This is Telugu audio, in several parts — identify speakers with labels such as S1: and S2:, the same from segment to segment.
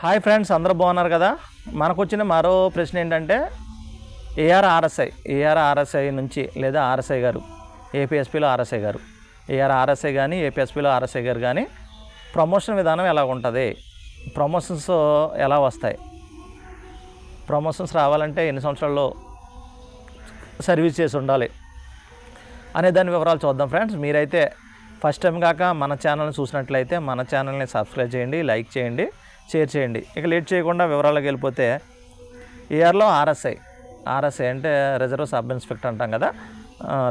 S1: హాయ్ ఫ్రెండ్స్, అందరూ బాగున్నారు కదా. మనకు వచ్చిన మరో ప్రశ్న ఏంటంటే ఏఆర్ఆర్ఎస్ఐ నుంచి లేదా ఆర్ఎస్ఐ గారు ఏపీఎస్పీలో ఆర్ఎస్ఐ గారు ఏఆర్ఆర్ఎస్ఐ కానీ ఏపీఎస్పీలో ఆర్ఎస్ఐ గారు కానీ ప్రమోషన్ విధానం ఎలా ఉంటుంది, ప్రమోషన్స్ ఎలా వస్తాయి, ప్రమోషన్స్ రావాలంటే ఎన్ని సంవత్సరాల్లో సర్వీస్ చేసి ఉండాలి అనే దాని వివరాలు చూద్దాం ఫ్రెండ్స్. మీరైతే ఫస్ట్ టైం కాక మన ఛానల్ని చూసినట్లయితే మన ఛానల్ని సబ్స్క్రైబ్ చేయండి, లైక్ చేయండి, షేర్ చేయండి. ఇక లేట్ చేయకుండా వివరాలకు వెళ్ళిపోతే ఏఆర్లో ఆర్ఎస్ఐ అంటే రిజర్వ్ సబ్ ఇన్స్పెక్టర్ అంటాం కదా.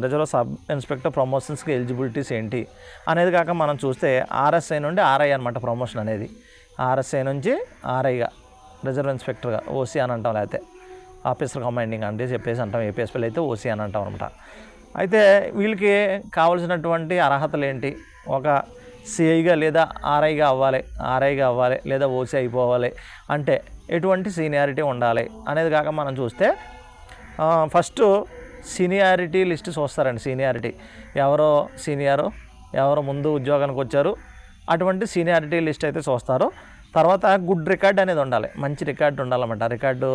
S1: రిజర్వ్ సబ్ ఇన్స్పెక్టర్ ప్రమోషన్స్కి ఎలిజిబిలిటీస్ ఏంటి అనేది కాక మనం చూస్తే ఆర్ఎస్ఐ నుండి ఆర్ఐ అనమాట. ప్రమోషన్ అనేది ఆర్ఎస్ఐ నుంచి ఆర్ఐగా రిజర్వ్ ఇన్స్పెక్టర్గా ఓసీ అని అంటాం, లేకపోతే ఆఫీసర్ కమాండింగ్ అంటే చెప్పేసి అంటాం. ఏపీఎస్పీలో అయితే ఓసీ అని అంటాం అనమాట. అయితే వీళ్ళకి కావాల్సినటువంటి అర్హతలు ఏంటి? ఒక సిఐగా లేదా ఆర్ఐగా అవ్వాలి లేదా ఓసీ అయిపోవాలి అంటే ఎటువంటి సీనియారిటీ ఉండాలి అనేది కాక మనం చూస్తే ఫస్ట్ సీనియారిటీ లిస్ట్ చూస్తారండి. సీనియారిటీ ఎవరో ముందు ఉద్యోగానికి వచ్చారు, అటువంటి సీనియారిటీ లిస్ట్ అయితే చూస్తారు. తర్వాత గుడ్ రికార్డ్ అనేది ఉండాలి, మంచి రికార్డు ఉండాలన్నమాట. రికార్డు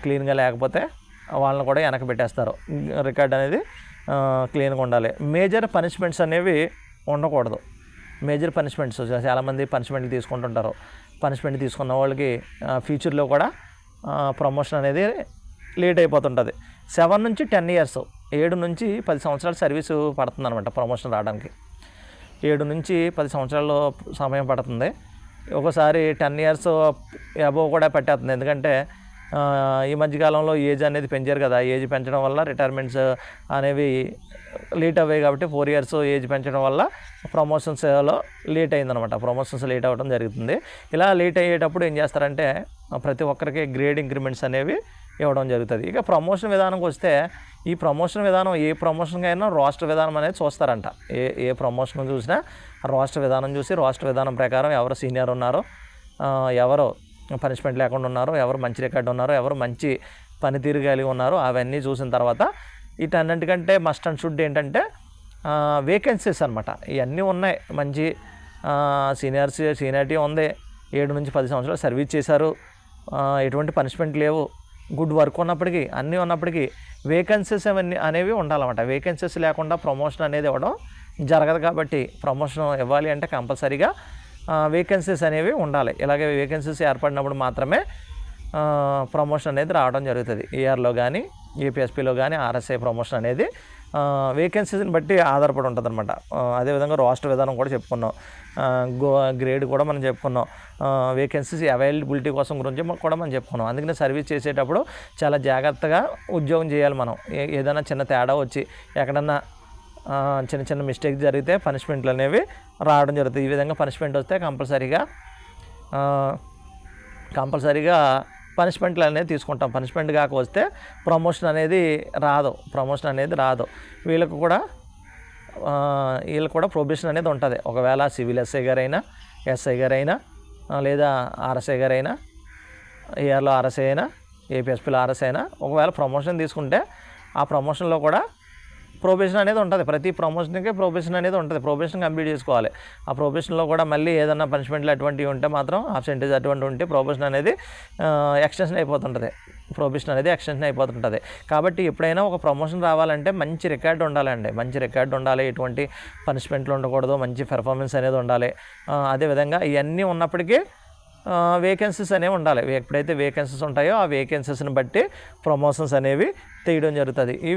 S1: క్లీన్గా లేకపోతే వాళ్ళని కూడా వెనక పెట్టేస్తారు. రికార్డ్ అనేది క్లీన్గా ఉండాలి. మేజర్ పనిష్మెంట్స్ అనేవి ఉండకూడదు. మేజర్ పనిష్మెంట్స్ చాలామంది పనిష్మెంట్లు తీసుకుంటుంటారు. పనిష్మెంట్ తీసుకున్న వాళ్ళకి ఫ్యూచర్లో కూడా ప్రమోషన్ అనేది లేట్ అయిపోతుంటుంది. 7 నుంచి 10 ఇయర్స్, 7 నుంచి 10 సంవత్సరాల సర్వీసు పడుతుంది అనమాట ప్రమోషన్ రావడానికి. 7 నుంచి 10 సంవత్సరాలు సమయం పడుతుంది. ఒకసారి 10 ఇయర్స్ అబోవ్ కూడా పెట్టేస్తుంది. ఎందుకంటే ఈ మధ్యకాలంలో ఏజ్ అనేది పెంచారు కదా. ఏజ్ పెంచడం వల్ల రిటైర్మెంట్స్ అనేవి లేట్ అవ్వాయి కాబట్టి 4 ఇయర్స్ ఏజ్ పెంచడం వల్ల ప్రమోషన్స్లో లేట్ అయిందనమాట. ప్రమోషన్స్ లేట్ అవ్వడం జరుగుతుంది. ఇలా లేట్ అయ్యేటప్పుడు ఏం చేస్తారంటే ప్రతి ఒక్కరికి గ్రేడ్ ఇంక్రిమెంట్స్ అనేవి ఇవ్వడం జరుగుతుంది. ఇక ప్రమోషన్ విధానంకి వస్తే ఈ ప్రమోషన్ విధానం ఏ ప్రమోషన్కైనా రోస్టర్ విధానం అనేది చూస్తారంట. ఏ ప్రమోషన్ చూసినా రోస్టర్ విధానం చూసి రోస్టర్ విధానం ప్రకారం ఎవరు సీనియర్ ఉన్నారో, ఎవరు పనిష్మెంట్ లేకుండా ఉన్నారో, ఎవరు మంచి రికార్డు ఉన్నారో, ఎవరు మంచి పనితీరు కలిగి ఉన్నారో అవన్నీ చూసిన తర్వాత వీటన్నింటికంటే మస్ట్ అండ్ షుడ్ ఏంటంటే వేకెన్సీస్ అనమాట. ఇవన్నీ ఉన్నాయి. మంచి సీనియారిటీ ఉంది, 7 నుంచి 10 సంవత్సరాలు సర్వీస్ చేశారు, ఎటువంటి పనిష్మెంట్ లేవు, గుడ్ వర్క్ ఉన్నప్పటికీ అన్నీ ఉన్నప్పటికీ వేకెన్సీస్ అనేవి ఉండాలన్నమాట. వేకెన్సీస్ లేకుండా ప్రమోషన్ అనేది ఇవ్వడం జరగదు. కాబట్టి ప్రమోషన్ ఇవ్వాలి అంటే కంపల్సరీగా వేకెన్సీస్ అనేవి ఉండాలి. ఇలాగే వేకెన్సీస్ ఏర్పడినప్పుడు మాత్రమే ప్రమోషన్ అనేది రావడం జరుగుతుంది. ఏఆర్లో కానీ ఏపీఎస్పీలో కానీ ఆర్ఎస్ఐ ప్రమోషన్ అనేది వేకెన్సీస్ని బట్టి ఆధారపడి ఉంటుంది అనమాట. అదేవిధంగా రోస్టర్ విధానం కూడా చెప్పుకున్నాం, గ్రేడ్ కూడా మనం చెప్పుకున్నాం, వేకెన్సీస్ అవైలబిలిటీ కోసం గురించి కూడా మనం చెప్పుకున్నాం. అందుకని సర్వీస్ చేసేటప్పుడు చాలా జాగ్రత్తగా ఉద్యోగం చేయాలి. మనం ఏదైనా చిన్న తేడా వచ్చి ఎక్కడన్నా చిన్న మిస్టేక్ జరిగితే పనిష్మెంట్లు అనేవి రావడం జరుగుతుంది. ఈ విధంగా పనిష్మెంట్ వస్తే కంపల్సరీగా పనిష్మెంట్లు అనేది తీసుకుంటాం. పనిష్మెంట్ కాక వస్తే ప్రమోషన్ అనేది రాదు. వీళ్ళకు కూడా ప్రొబేషన్ అనేది ఉంటుంది. ఒకవేళ సివిల్ ఎస్ఐ గారైనా, ఎస్ఐ గారైనా, లేదా ఆర్ఎస్ఐ గారైనా, ఏఆర్లో ఆర్ఎస్ఐ అయినా, ఏపీఎస్పీలో ఆర్ఎస్ఐ అయినా ఒకవేళ ప్రమోషన్ తీసుకుంటే ఆ ప్రమోషన్లో కూడా ప్రొబేషన్ అనేది ఉంటుంది. ప్రతి ప్రమోషన్కి ప్రొబేషన్ అనేది ఉంటుంది. ప్రొబేషన్ కంప్లీట్ చేసుకోవాలి. ఆ ప్రొబేషన్లో కూడా మళ్ళీ ఏదైనా పనిష్మెంట్లు అటువంటివి ఉంటే మాత్రం అబ్సెంటేజ్ అటువంటి ఉంటే ప్రొబేషన్ అనేది ఎక్స్టెన్షన్ అయిపోతుంటుంది. కాబట్టి ఎప్పుడైనా ఒక ప్రమోషన్ రావాలంటే మంచి రికార్డు ఉండాలి. ఎటువంటి పనిష్మెంట్లు ఉండకూడదు, మంచి పెర్ఫార్మెన్స్ అనేది ఉండాలి. అదేవిధంగా ఇవన్నీ ఉన్నప్పటికీ వేకెన్సీస్ అనేవి ఉండాలి. ఎప్పుడైతే వేకెన్సీస్ ఉంటాయో ఆ వేకెన్సీస్ని బట్టి ప్రమోషన్స్ అనేవి తీయడం జరుగుతుంది. ఈ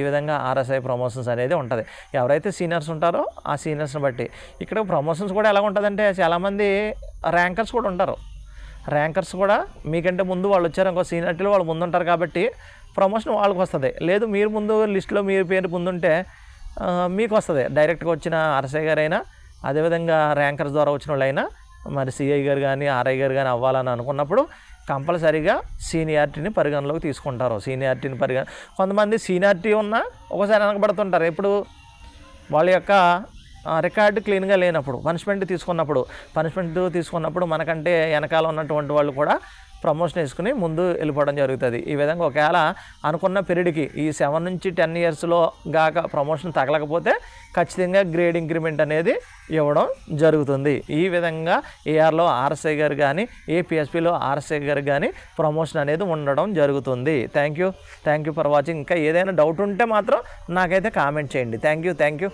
S1: విధంగా ఆర్ఎస్ఐ ప్రమోషన్స్ అనేది ఉంటుంది. ఎవరైతే సీనియర్స్ ఉంటారో ఆ సీనియర్స్ని బట్టి. ఇక్కడ ప్రమోషన్స్ కూడా ఎలా ఉంటుందంటే చాలామంది ర్యాంకర్స్ కూడా ఉంటారు. ర్యాంకర్స్ కూడా మీకంటే ముందు వాళ్ళు వచ్చారు, ఇంకో సీనియారిటీలో వాళ్ళు ముందు ఉంటారు కాబట్టి ప్రమోషన్ వాళ్ళకి వస్తుంది. లేదు మీరు ముందు లిస్టులో మీరు పేరు ముందుంటే మీకు వస్తుంది. డైరెక్ట్గా వచ్చిన ఆర్ఎస్ఐ గారైనా, అదేవిధంగా ర్యాంకర్స్ ద్వారా వచ్చిన వాళ్ళైనా, మరి సిఐ గారు కానీ ఆర్ఐ గారు కానీ అవ్వాలని అనుకున్నప్పుడు కంపల్సరీగా సీనియారిటీని పరిగణలోకి తీసుకుంటారు. కొంతమంది సీనియారిటీ ఉన్నా ఒకసారి వెనకబడుతుంటారు. ఇప్పుడు వాళ్ళ యొక్క రికార్డు క్లీన్గా లేనప్పుడు, పనిష్మెంట్ తీసుకున్నప్పుడు మనకంటే వెనకాల ఉన్నటువంటి వాళ్ళు కూడా ప్రమోషన్ వేసుకుని ముందు వెళ్ళిపోవడం జరుగుతుంది. ఈ విధంగా ఒకవేళ అనుకున్న పీరియడ్కి ఈ 7 నుంచి 10 ఇయర్స్లో గాక ప్రమోషన్ తగలకపోతే ఖచ్చితంగా గ్రేడ్ ఇంక్రిమెంట్ అనేది ఇవ్వడం జరుగుతుంది. ఈ విధంగా ఏఆర్లో ఆర్ఎస్ఐ గారు కానీ ఏపీఎస్పీలో ఆర్ఎస్ఐ గారు కానీ ప్రమోషన్ అనేది ఉండడం జరుగుతుంది. Thank you for watching. ఇంకా ఏదైనా డౌట్ ఉంటే మాత్రం నాకైతే కామెంట్ చేయండి. Thank you.